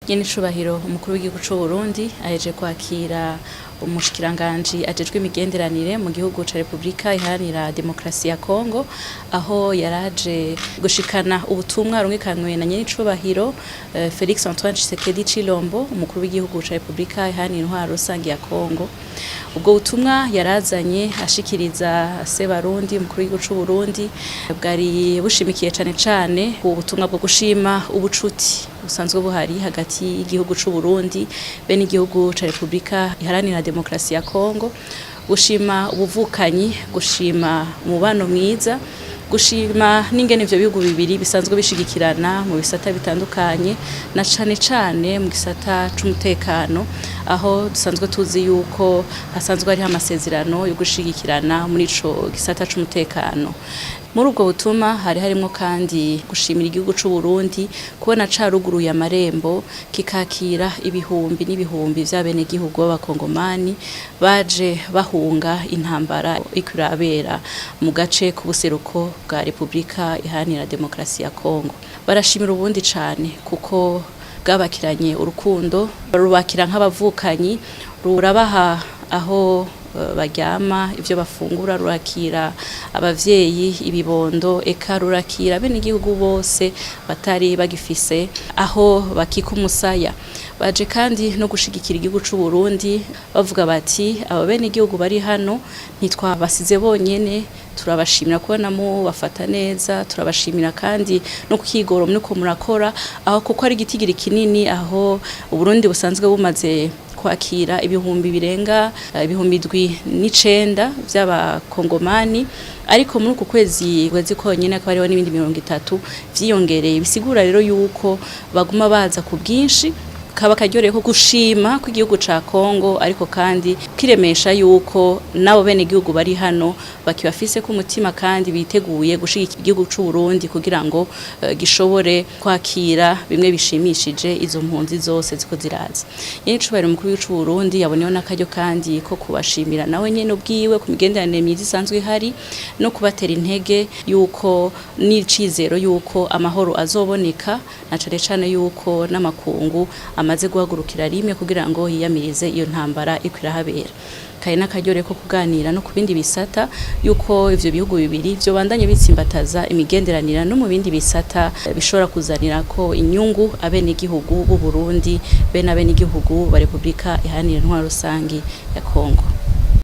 Nyenicubahiro umukuru w'igihugu c'u Burundi aheje kwakira umushikiranganji ajejwe imigenderanire mu gihugu ca Republika Iharanira Demokarasi ya Kongo, aho yaraje gushikana ubutumwa rungikanwe na nyenicubahiro Felix Antoine Tshisekedi Tshilombo, umukuru w'igihugu ca Republika Iharanira Intwaro Rusangi ya Kongo. Ubwo butumwa yarazanye ashikiriza Sebarundi umukuru w'igihugu c'u Burundi bwari bushimikiye cane ubutumwa bwo gushima ubucuti busanzwe buhari hagati y'igihugu c'u Burundi be n'igihugu ca Republika Iharanira Demokarasi ya Kongo, gushima ubuvukanyi, gushima umubano mwiza, gushima n'ingene ivyo bihugu bibiri bisanzwe bishigikirana mu bisata bitandukanye, na cane mu gisata c'umutekano, aho dusanzwe tuzi yuko hasanzwe hariho amasezerano yo gushigikirana muri ico gisata c'umutekano. Muri ubwo butuma hari harimwo kandi gushimira igihugu c'u Burundi kubona caruguruye amarembo kikakira ibihumbi n'ibihumbi vy'abenegihugu b'abakongomani baje bahunga intambara ikurabera mu gace k'ubuseruko bwa Republika Iharanira Demokarasi ya Kongo. Barashimira ubundi cane kuko bwabakiranye urukundo, rubakira nk'abavukanyi, rurabaha aho baryama, ivyo bafungura, rurakira abavyeyi, ibibondo, eka rurakira bene igihugu bose batari bagifise aho bakika umusaya. Baje kandi no gushigikira igihugu c'u Burundi bavuga bati abo bene igihugu bari hano ntitwabasize bonyene, turabashimira kubona mu bafata neza, turabashimira kandi no kukigoro nuko murakora aho kuko ari igitigiri kinini, aho Uburundi busanzwe bumaze kwakira ibihumbi birenga ibihumbi 9 vy'abakongomani, ariko muri uku kwezi konyene akaba hariho n'ibindi 30 vyiyongereye, bisigura rero yuko baguma baza ku bwinshi. Kaba karyoreye ko gushima ko igihugu ca Kongo, ariko kandi kiremesha yuko nabo bene igihugu bari hano bakibafise ku mutima kandi biteguye gushigikira igihugu c'u Burundi kugira ngo gishobore kwakira bimwe bishimishije izo mpunzi zose ziko ziraza. Nyenicubahiro umukuru w'igihugu c'u Burundi yaboneyeho n'akaryo kandi ko kubashimira nawe nyene ubwiwe ku migenderanire myiza isanzwe ihari, no kubatera intege yuko n'icizero yuko amahoro azoboneka, na cane yuko n'amakungu amaze guhagurukira rimwe kugira ngo yiyamirize iyo ntambara ikwirahabera. Kari n'akaryo ko kuganira no ku bindi bisata yuko ivyo bihugu bibiri vyo bandanye bitsimbataza imigenderanira no mu bindi bisata bishobora kuzanira ko inyungu abene igihugu b'u Burundi be n'abene igihugu ba Republika Iharanira Intwaro Rusangi ya Kongo.